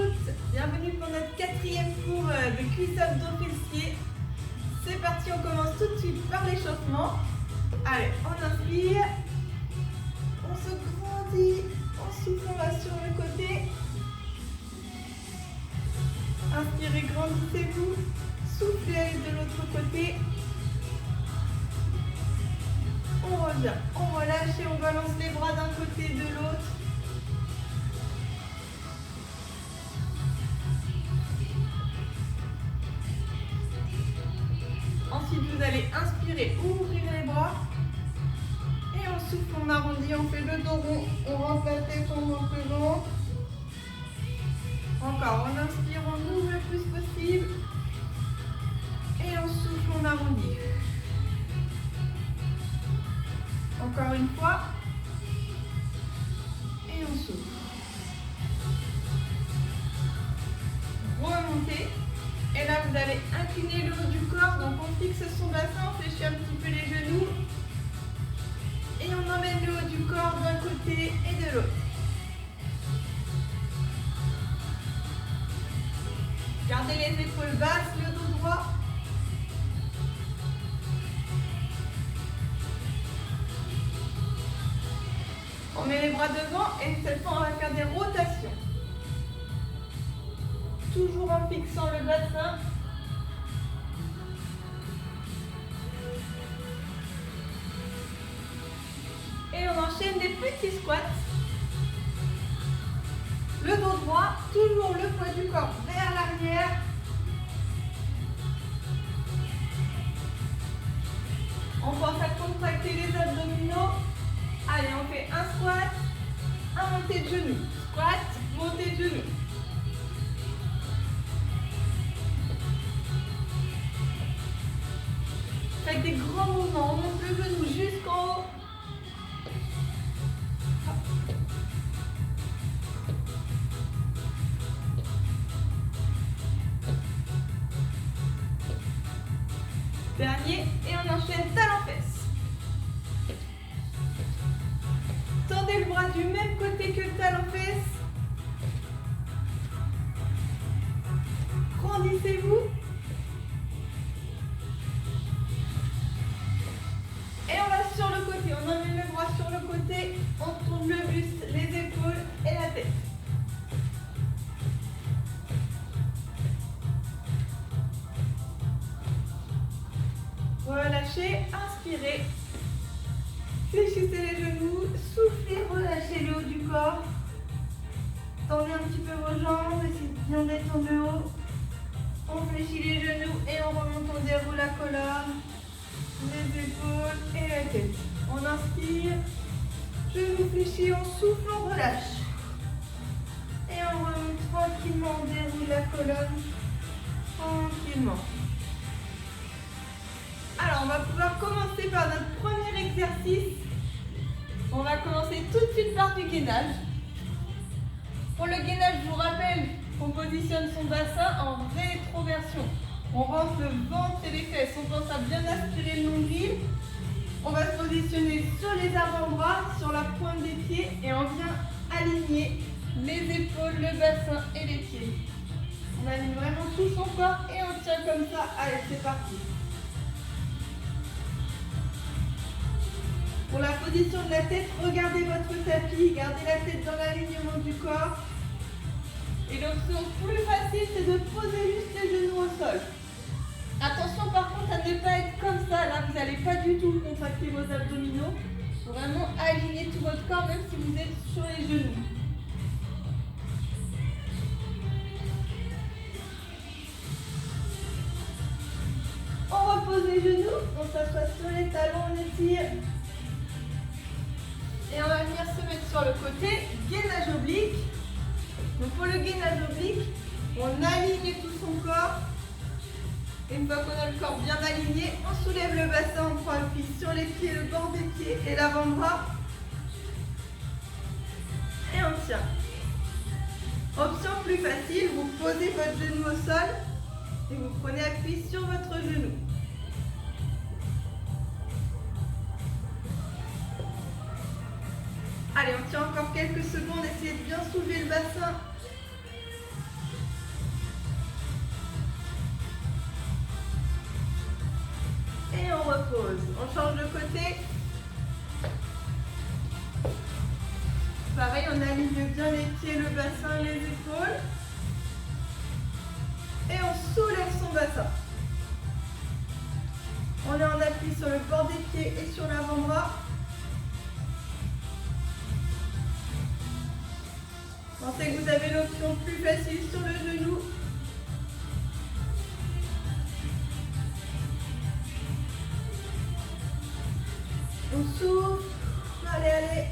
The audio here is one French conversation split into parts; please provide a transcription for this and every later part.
toutes, bienvenue pour notre 4e cours de cuisse abdos fessiers. C'est parti, on commence tout de suite par l'échauffement. Allez, on inspire, on se grandit, on souffle, on va sur le côté. Inspirez, grandissez-vous, soufflez de l'autre côté. On revient, on relâche et on balance les bras d'un côté et de l'autre. Ensuite, vous allez inspirer, ouvrir les bras. Et on souffle, on arrondit, on fait le dos rond. On rentre la tête, on monte le ventre. Encore, on inspire, on ouvre le plus possible. Et on souffle, on arrondit. Encore une fois. Et on souffle. Remontez. Et là, vous allez incliner le haut du corps. Donc, on fixe son bassin, on fléchit un petit peu les genoux. Et on emmène le haut du corps d'un côté et de l'autre. Gardez les épaules basses, le dos droit. On met les bras devant et cette fois, on va faire des rotations. Toujours en fixant le bassin. Et on enchaîne des petits squats. Le dos droit, toujours le poids du corps vers l'arrière. On pense à contracter les abdominaux. Allez, on fait un squat, un montée de genoux. Squat, montée de genoux. Faites des grands mouvements, on monte le genou jusqu'en haut. Dernier, et on enchaîne talons-fesses. Tendez le bras du même côté que le talon-fesses. Grandissez-vous. Et on va sur le côté, on emmène le bras sur le côté, on tourne le buste, les épaules et la tête. Relâchez, inspirez. Fléchissez les genoux, soufflez, relâchez le haut du corps. Tendez un petit peu vos jambes, essayez de bien détendre le haut. On fléchit les genoux et on remonte, on déroule la colonne, les épaules et la tête. On inspire, genoux fléchis, on souffle, on relâche. Et on remonte tranquillement, on déroule la colonne, tranquillement. Alors, on va pouvoir commencer par notre premier exercice. On va commencer tout de suite par du gainage. Pour le gainage, je vous rappelle qu'on positionne son bassin en rétroversion. On rentre le ventre et les fesses. On pense à bien aspirer le nombril. On va se positionner sur les avant-bras, sur la pointe des pieds et on vient aligner les épaules, le bassin et les pieds. On aligne vraiment tout son corps et on tient comme ça. Allez, c'est parti. Pour la position de la tête, regardez votre tapis, gardez la tête dans l'alignement du corps. Et l'option plus facile, c'est de poser juste les genoux au sol. Attention par contre à ne pas être comme ça, là vous n'allez pas du tout contracter vos abdominaux. Il faut vraiment aligner tout votre corps, même si vous êtes sur les genoux. On repose les genoux, on s'assoit sur les talons, on étire. Et on va venir se mettre sur le côté, gainage oblique. Donc pour le gainage oblique, on aligne tout son corps. Et une fois qu'on a le corps bien aligné, on soulève le bassin, on prend appui sur les pieds, le bord des pieds et l'avant-bras. Et on tient. Option plus facile, vous posez votre genou au sol et vous prenez appui sur votre genou. Allez, on tient encore quelques secondes, essayez de bien soulever le bassin. repose. On change de côté. Pareil, on aligne bien les pieds, le bassin, les épaules. Et on soulève son bassin. On est en appui sur le bord des pieds et sur l'avant-bras. Pensez que vous avez l'option plus facile sur le genou. On souffle. Allez, allez.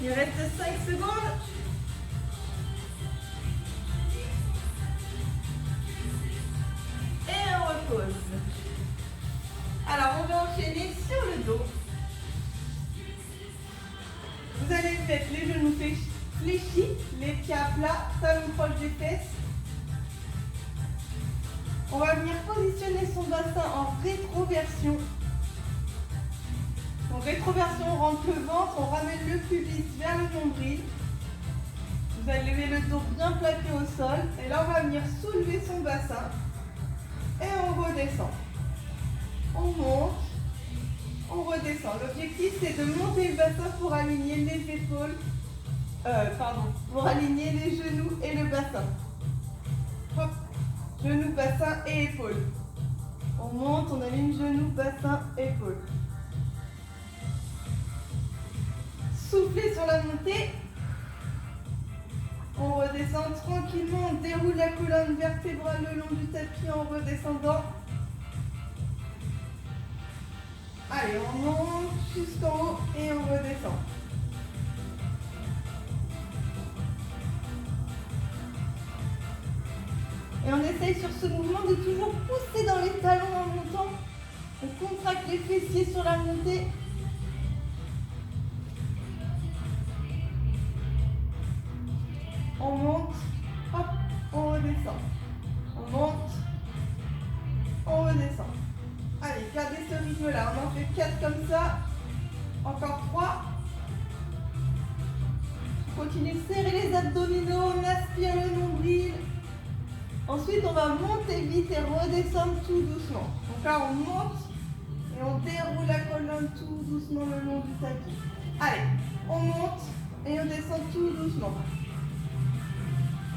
Il reste 5 secondes. Et on repose. Alors, on va enchaîner sur le dos. Vous allez mettre les genoux fléchis, les pieds à plat, talons proches des fesses. On va venir positionner son bassin en rétroversion. En rétroversion, on rentre le ventre, on ramène le pubis vers le nombril. Vous allez lever le dos bien plaqué au sol. Et là, on va venir soulever son bassin. Et on redescend. On monte. On redescend. L'objectif, c'est de monter le bassin pour aligner les épaules. Pour aligner les genoux et le bassin. Hop. Genoux, bassin et épaules. On monte, on aligne genoux, bassin, épaules. Soufflez sur la montée. On redescend tranquillement, on déroule la colonne vertébrale le long du tapis en redescendant. Allez, on monte jusqu'en haut et on redescend. Et on essaye sur ce mouvement de toujours pousser dans les talons en montant. On contracte les fessiers sur la montée. On monte, hop, on redescend. On monte, on redescend. Allez, gardez ce rythme-là. On en fait 4 comme ça. Encore 3. On continue de serrer les abdominaux. On aspire le nombril. Ensuite, on va monter vite et redescendre tout doucement. Donc là, on monte et on déroule la colonne tout doucement le long du tapis. Allez, on monte et on descend tout doucement.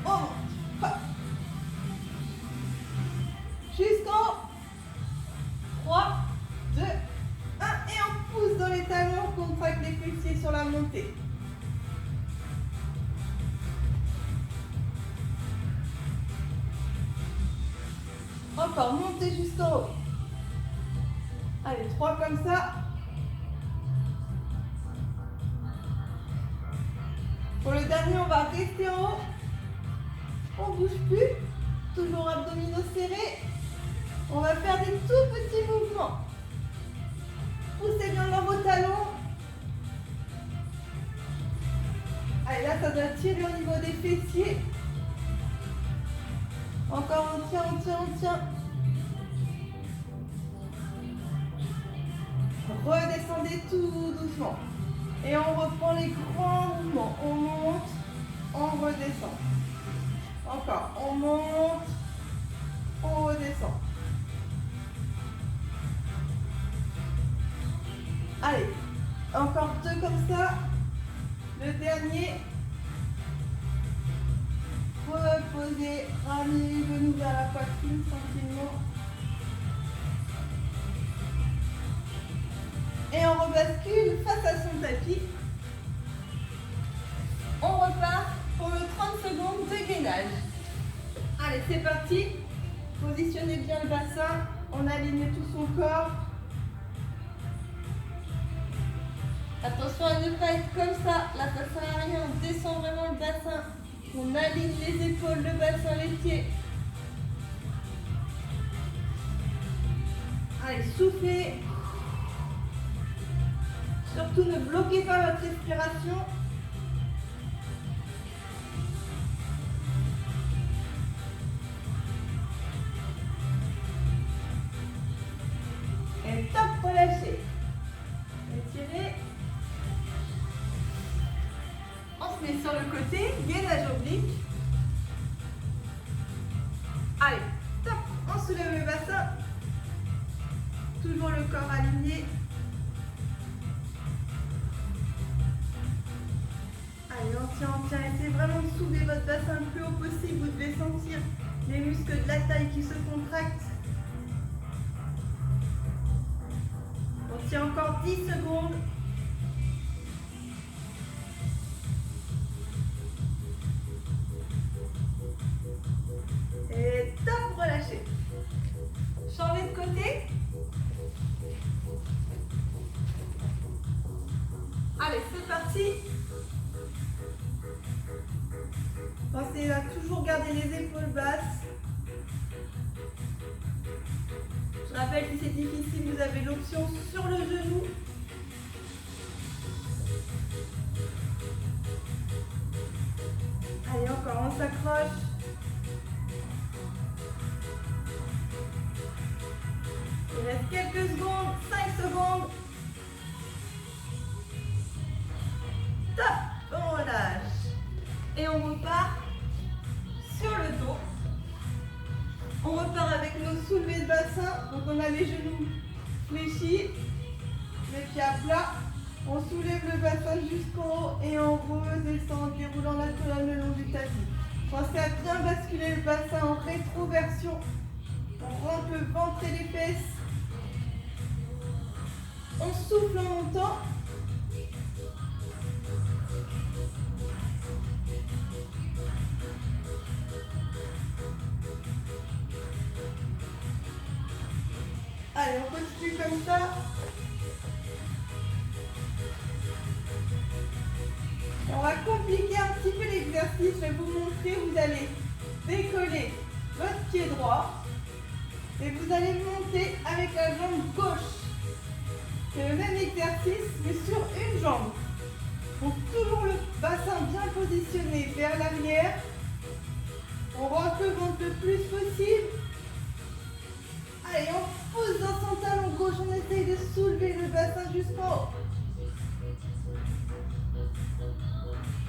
On monte. Hop. Jusqu'en 3, 2, 1. Et on pousse dans les talons, on contracte les fessiers sur la montée. Encore, montez jusqu'en haut. Allez, 3 comme ça. Pour le dernier, on va rester en haut. On ne bouge plus. Toujours abdominaux serrés. On va faire des tout petits mouvements. Poussez bien dans vos talons. Allez, là, ça doit tirer au niveau des fessiers. Encore, on tient, on tient, on tient. Redescendez tout doucement. Et on reprend les grands mouvements. On monte, on redescend. Encore, on monte, on redescend. Allez, encore 2 comme ça. Le dernier. Reposez, ramenez les genoux vers la poitrine tranquillement. Et on rebascule face à son tapis. On repart pour le 30 secondes de gainage. Allez, c'est parti. Positionnez bien le bassin. On aligne tout son corps. Attention à ne pas être comme ça. Là, ça sert à rien. On descend vraiment le bassin. On aligne les épaules, le bassin, les pieds. Allez, soufflez. Surtout ne bloquez pas votre respiration. Et top, relâchez. Étirez. On se met sur le côté, gainage oblique. Allez, top, on soulève le bassin. toujours le corps aligné. Allez, on tient. Essayez vraiment de soulever votre bassin le plus haut possible. Vous devez sentir les muscles de la taille qui se contractent. On tient encore 10 secondes. Et top, relâchez. Changez de côté. Allez, c'est parti. Pensez à toujours garder les épaules basses. Je rappelle, si c'est difficile, vous avez l'option sur le genou. Allez, encore, on s'accroche. Il reste quelques secondes, 5 secondes. Top, on relâche. Et on repart sur le dos. On repart avec nos soulevés de bassin. Donc on a les genoux fléchis, les pieds à plat. On soulève le bassin jusqu'en haut et on redescend en déroulant la colonne le long du tapis. Pensez à bien basculer le bassin en rétroversion. On rentre le ventre et les fesses. On souffle en montant. Allez, on continue comme ça. On va compliquer un petit peu l'exercice. Je vais vous montrer. Vous allez décoller votre pied droit et vous allez monter avec la jambe gauche. C'est le même exercice mais sur une jambe. Donc toujours le bassin bien positionné vers l'arrière. On rentre le ventre le plus possible. Allez, on pousse dans son talon gauche. On essaye de soulever le bassin jusqu'en haut.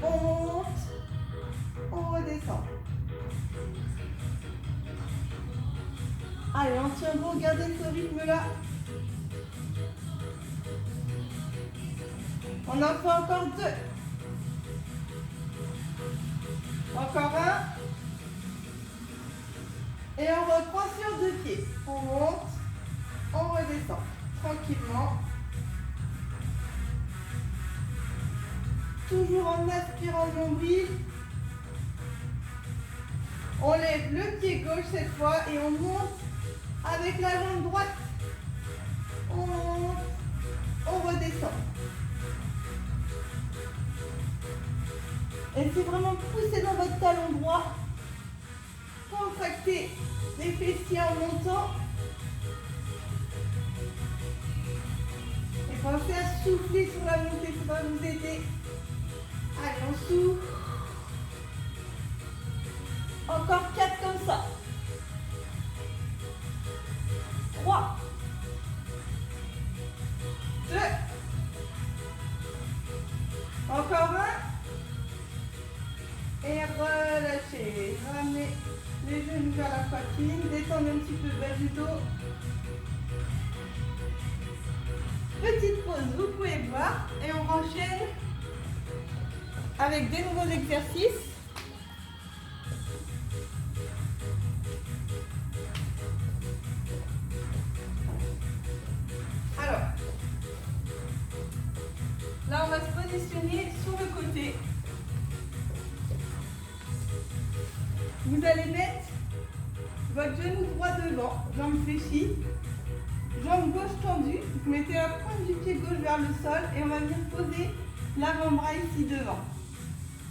On monte. On redescend. Allez, on tient bon. Gardez ce rythme-là. On en fait encore 2. Encore un. Et on reprend sur 2 pieds. On monte, on redescend tranquillement. Toujours en aspirant le nombril. On lève le pied gauche cette fois et on monte avec la jambe droite. On monte, on redescend. Et c'est vraiment pousser dans votre talon droit. Contractez les fessiers en montant. Et pensez à souffler sur la montée, ça va vous aider. Allez, on souffle. Encore 4 comme ça. 3. 2. Encore un. Et relâchez. Ramenez les genoux vers la poitrine. Descendez un petit peu le bas du dos. Petite pause, vous pouvez voir. Et on enchaîne avec des nouveaux exercices. Alors, là on va se positionner sur le côté. Vous allez mettre votre genou droit devant, jambe fléchie, jambe gauche tendue. Vous mettez la pointe du pied gauche vers le sol et on va venir poser l'avant-bras ici devant.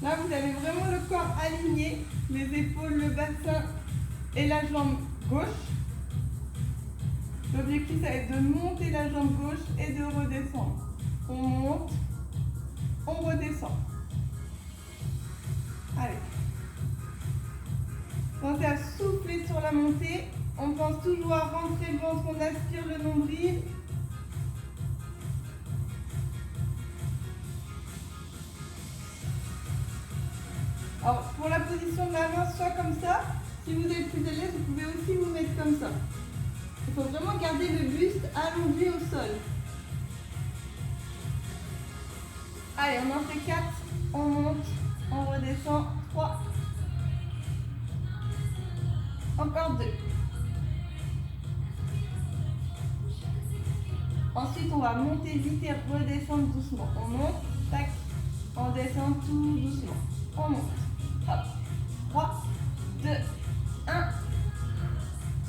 Là, vous avez vraiment le corps aligné, les épaules, le bassin et la jambe gauche. L'objectif, ça va être de monter la jambe gauche et de redescendre. On monte, on redescend. Allez. Pensez à souffler sur la montée. On pense toujours à rentrer le ventre, on aspire le nombril. Alors, pour la position de la main, soit comme ça. Si vous êtes plus à l'aise, vous pouvez aussi vous mettre comme ça. Il faut vraiment garder le buste allongé au sol. Allez, on en fait 4. On monte, on redescend. 3. Encore 2. Ensuite, on va monter vite et redescendre doucement. On monte, tac, on descend tout doucement. On monte. Hop. 3, 2, 1.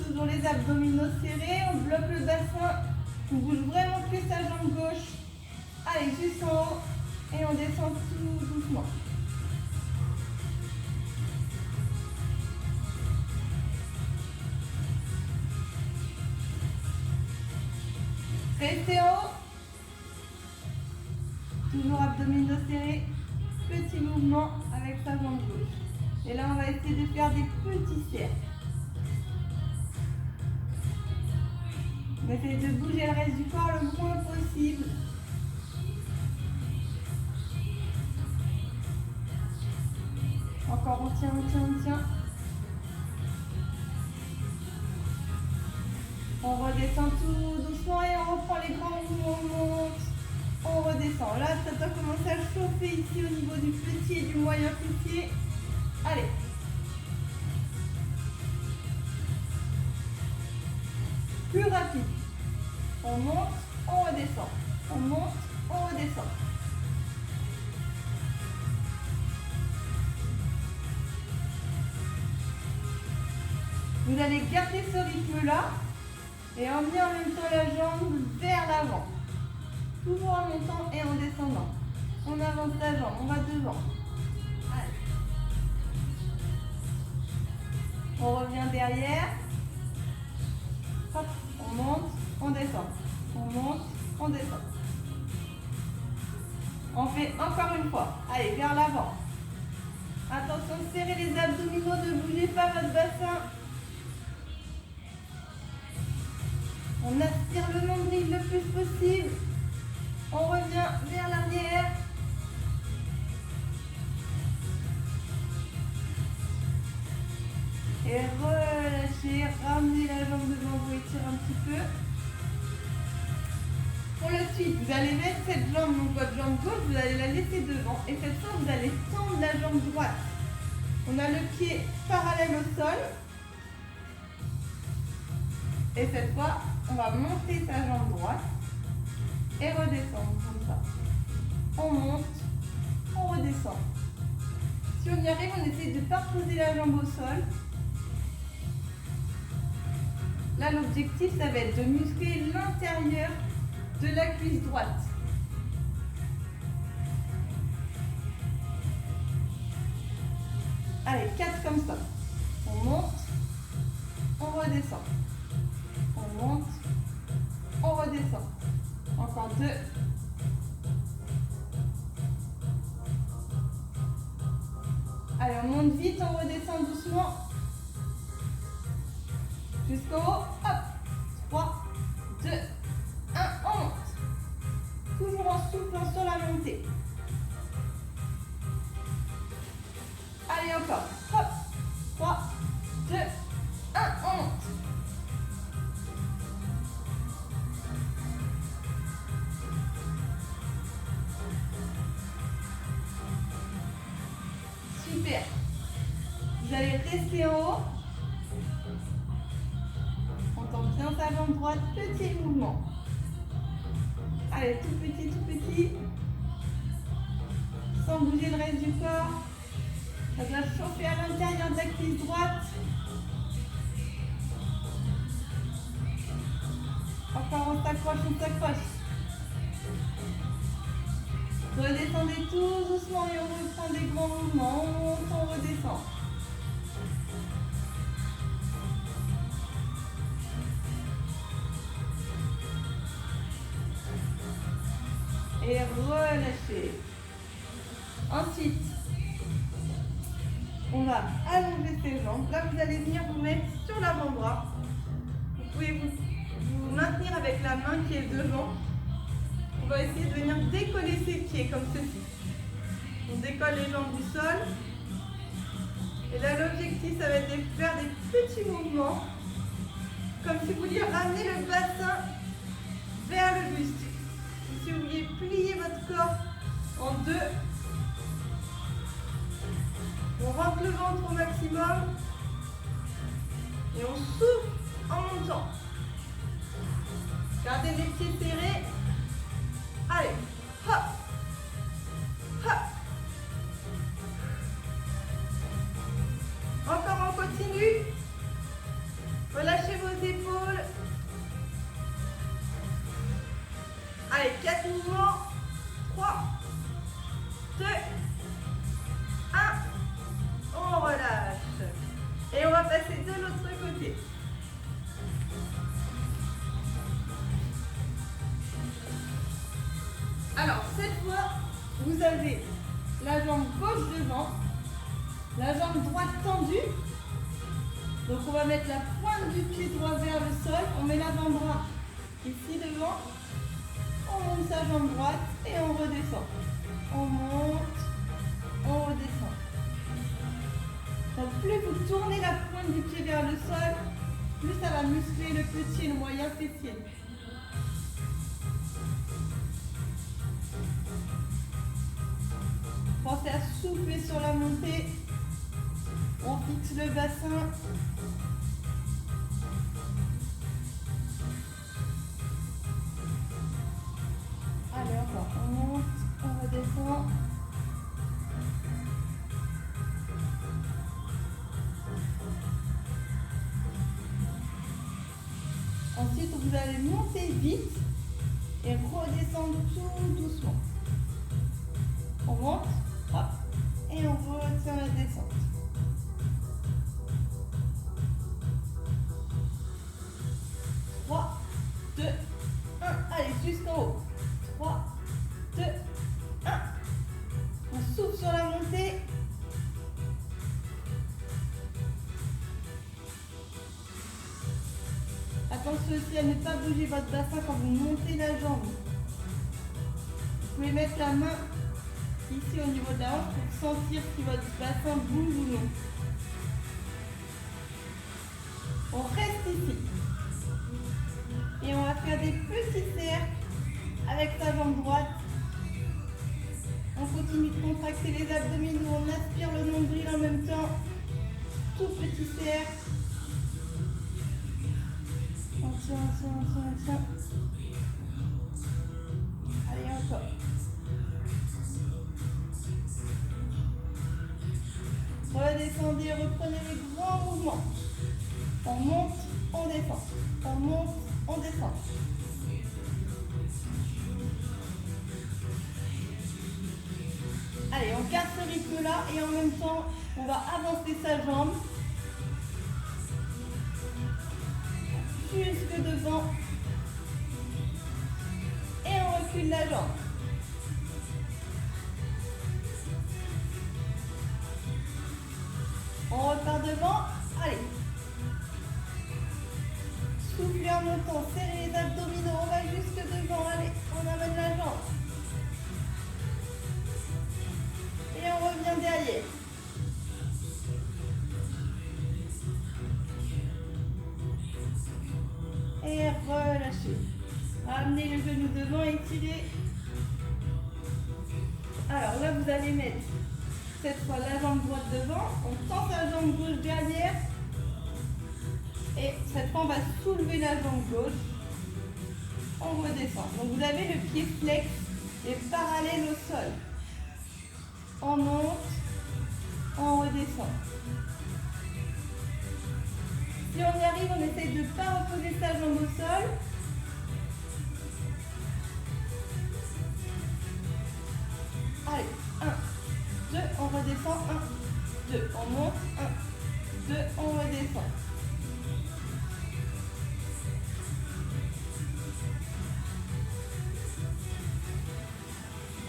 Toujours les abdominaux serrés, on bloque le bassin. On bouge vraiment plus sa jambe gauche. Allez, jusqu'en haut. Et on descend tout doucement. Restez en haut. Toujours abdominaux serrés. Petit mouvement avec sa jambe gauche. Et là, on va essayer de faire des petits cercles. On essaye de bouger le reste du corps le moins possible. Encore, on tient, on tient, on tient. On redescend tout doucement et on reprend les grands mouvements, on monte, on redescend. Là, ça doit commencer à chauffer ici au niveau du petit et du moyen fessier. Allez. Plus rapide. On monte, on redescend. On monte, on redescend. Vous allez garder ce rythme-là et emmener en même temps la jambe vers l'avant. Toujours en montant et en descendant. On avance la jambe, on va devant. Allez. On revient derrière. Hop, on monte, on descend. On monte, on descend. On fait encore une fois. Allez, vers l'avant. Attention, serrez les abdominaux, ne bougez pas votre bassin. On aspire le nombril le plus possible. On revient vers l'arrière. Et relâchez, ramenez la jambe devant vous, étirez un petit peu. Pour le suite, vous allez mettre cette jambe, donc votre jambe gauche, vous allez la laisser devant. Et cette fois, vous allez tendre la jambe droite. On a le pied parallèle au sol. Et cette fois, on va monter sa jambe droite et redescendre comme ça. On monte, on redescend. Si on y arrive, on essaie de ne pas poser la jambe au sol. Là, l'objectif, ça va être de muscler l'intérieur de la cuisse droite. Allez, 4 comme ça. On monte, on redescend. On monte, on redescend. Encore 2. Allez, on monte vite, on redescend doucement. Jusqu'au haut. Hop. 3, 2, 1. On monte. Toujours en soufflant sur la montée. Allez, encore. Hop. 3, 2, 1. On monte. Super. Vous allez rester en haut. On tend bien sa jambe droite, petit mouvement. Allez, tout petit. Sans bouger le reste du corps. Ça doit chauffer à l'intérieur de la cuisse droite. Encore, on s'accroche. Redescendez tout doucement et on reprend des grands mouvements. On monte, on redescend. Et relâchez. Ensuite, on va allonger ses jambes. Là, vous allez venir vous mettre sur l'avant-bras. Vous pouvez vous maintenir avec la main qui est devant. On va essayer de venir décoller ses pieds comme ceci. On décolle les jambes du sol. Et là, l'objectif, ça va être de faire des petits mouvements comme si vous vouliez ramener le bassin vers le buste. Et si vous vouliez plier votre corps en deux, on rentre le ventre au maximum et on souffle en montant. Gardez les pieds serrés. Allez, hop, hop. Encore on continue. Relâchez vos épaules. Allez, 4 mouvements. 3, 2, 1. On relâche. Et on va passer de l'autre côté. Alors, cette fois, vous avez la jambe gauche devant, la jambe droite tendue. Donc, on va mettre la pointe du pied droit vers le sol. On met l'avant-bras ici devant. On monte sa jambe droite et on redescend. On monte, on redescend. Donc, plus vous tournez la pointe du pied vers le sol, plus ça va muscler le petit et le moyen fessier. Pensez à souffler sur la montée. On fixe le bassin. Allez, encore. On monte, on redescend. Ensuite, vous allez monter vite et redescendre tout doucement. On monte, hop, et on retient la descente. 3, 2, 1. Allez, jusqu'en haut. 3, 2, 1. On souffle sur la montée. Attention aussi à ne pas bouger votre bassin quand vous montez la jambe. Vous pouvez mettre la main ici au niveau de la hanche pour sentir si votre bassin bouge ou non. On reste ici. Et on va faire des petits cercles avec sa jambe droite. On continue de contracter les abdominaux, on aspire le nombril en même temps. Tout petit cercle. On tient. Allez, encore. Redescendez, reprenez les grands mouvements. On monte, on descend. On monte, on descend. Allez, on garde ce rythme-là et en même temps, on va avancer sa jambe jusque devant et on recule la jambe. On repart devant, allez. Soufflez en montant, serrez les abdominaux, on va jusque devant, allez, on amène la jambe. Et on revient derrière. Et relâchez. Ramenez le genou devant, étirez. Alors là, vous allez mettre cette fois la jambe droite devant. On tend la jambe gauche derrière. Et cette fois, on va soulever la jambe gauche. On redescend. Donc vous avez le pied flex et parallèle au sol. On monte, on redescend. Si on y arrive, on essaie de ne pas reposer sa jambe au sol. Allez, 1, 2, on redescend, 1, 2, on monte, 1, 2, on redescend.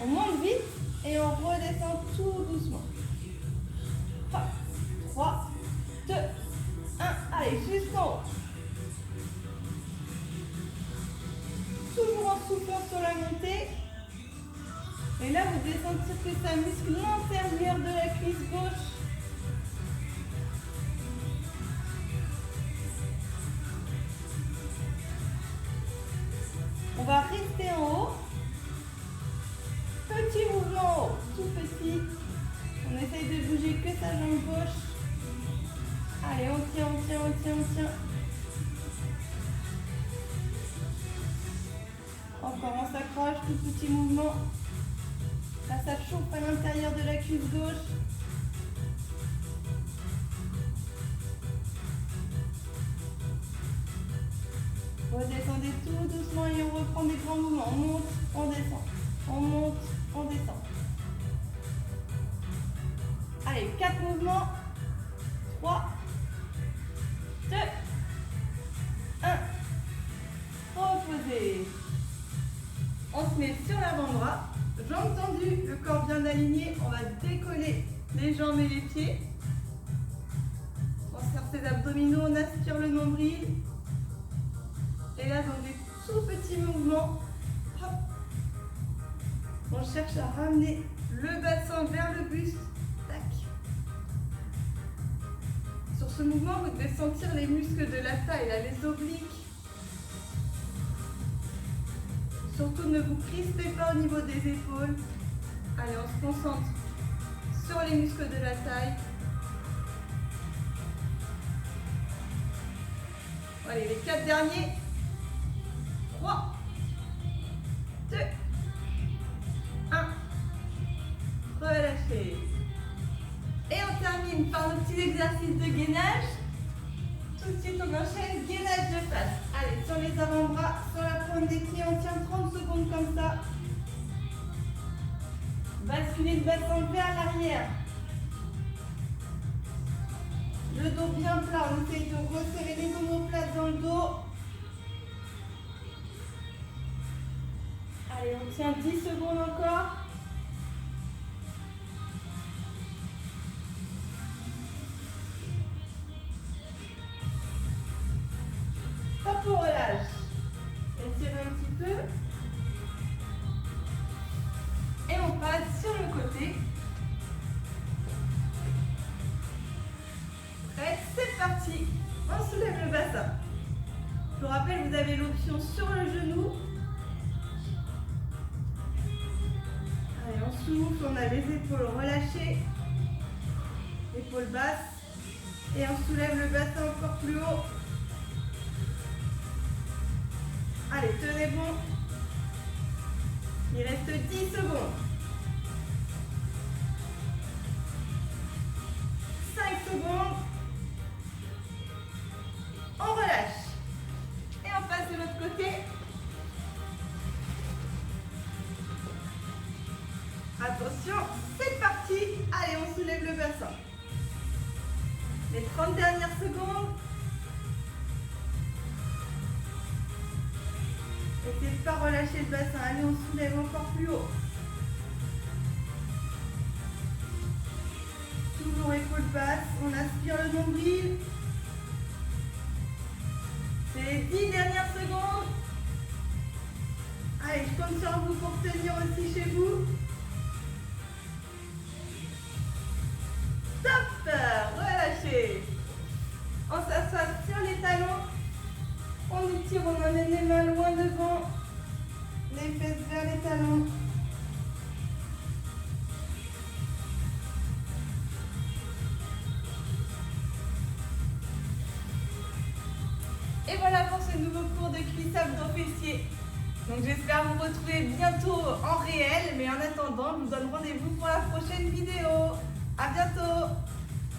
On monte vite et on redescend tout doucement. Hop, 3, 2, 1, allez, jusqu'en haut. Toujours en soufflant sur la montée. Et là, vous devez sentir que ça muscle l'intérieur de la cuisse gauche. essaye de bouger que sa jambe gauche. Allez, on tient, on tient, on tient, on tient. Encore, on s'accroche, tout petit mouvement. Là, ça chauffe à l'intérieur de la cuisse gauche. Redescendez tout doucement et on reprend des grands mouvements. On monte, on descend. On monte, on descend. Allez, 4 mouvements. 3, 2, 1. Reposez. On se met sur l'avant-bras. Jambes tendues, le corps bien aligné. On va décoller les jambes et les pieds. On serre ses abdominaux, on aspire le nombril. Et là, dans des tout petits mouvements, hop, on cherche à ramener le bassin vers le buste. Tac. Sur ce mouvement, vous devez sentir les muscles de la taille, là, les obliques. Surtout, ne vous crispez pas au niveau des épaules. Allez, on se concentre sur les muscles de la taille. Allez, les 4 derniers. 3, 2, 1. Relâchez. Et on termine par nos petits exercices de gainage. Tout de suite, on enchaîne gainage de face. Allez, sur les avant-bras, sur la pointe des pieds, on tient 30 secondes comme ça. Basculez le bassin vers l'arrière. Le dos bien plat, on essaye de resserrer les omoplates dans le dos. Allez, on tient 10 secondes encore. Hop, on relâche. Étirez un petit peu. Et on passe sur le côté. Prêt, c'est parti. On soulève le bassin. Je vous rappelle, vous avez l'option sur le genou. Allez, on souffle, on a les épaules relâchées. Épaules basses. Et on soulève le bassin encore plus haut. Allez, tenez bon. Il reste 10 secondes. 5 secondes. On relâche. Et on passe de l'autre côté. Attention, c'est parti. Allez, on soulève le bassin. Les 30 dernières secondes. Essayez de ne pas relâcher le bassin. Allez, on soulève encore plus haut. Toujours épaules basses. On aspire le nombril. C'est les 10 dernières secondes. Allez, je compte sur vous pour tenir aussi chez vous. Top! Relâchez. On s'assoit sur les talons. On étire, on emmène les mains loin devant. Les fesses vers les talons. Et voilà pour ce nouveau cours de cuisse abdos fessiers. Donc j'espère vous retrouver bientôt en réel. Mais en attendant, je vous donne rendez-vous pour la prochaine vidéo. À bientôt!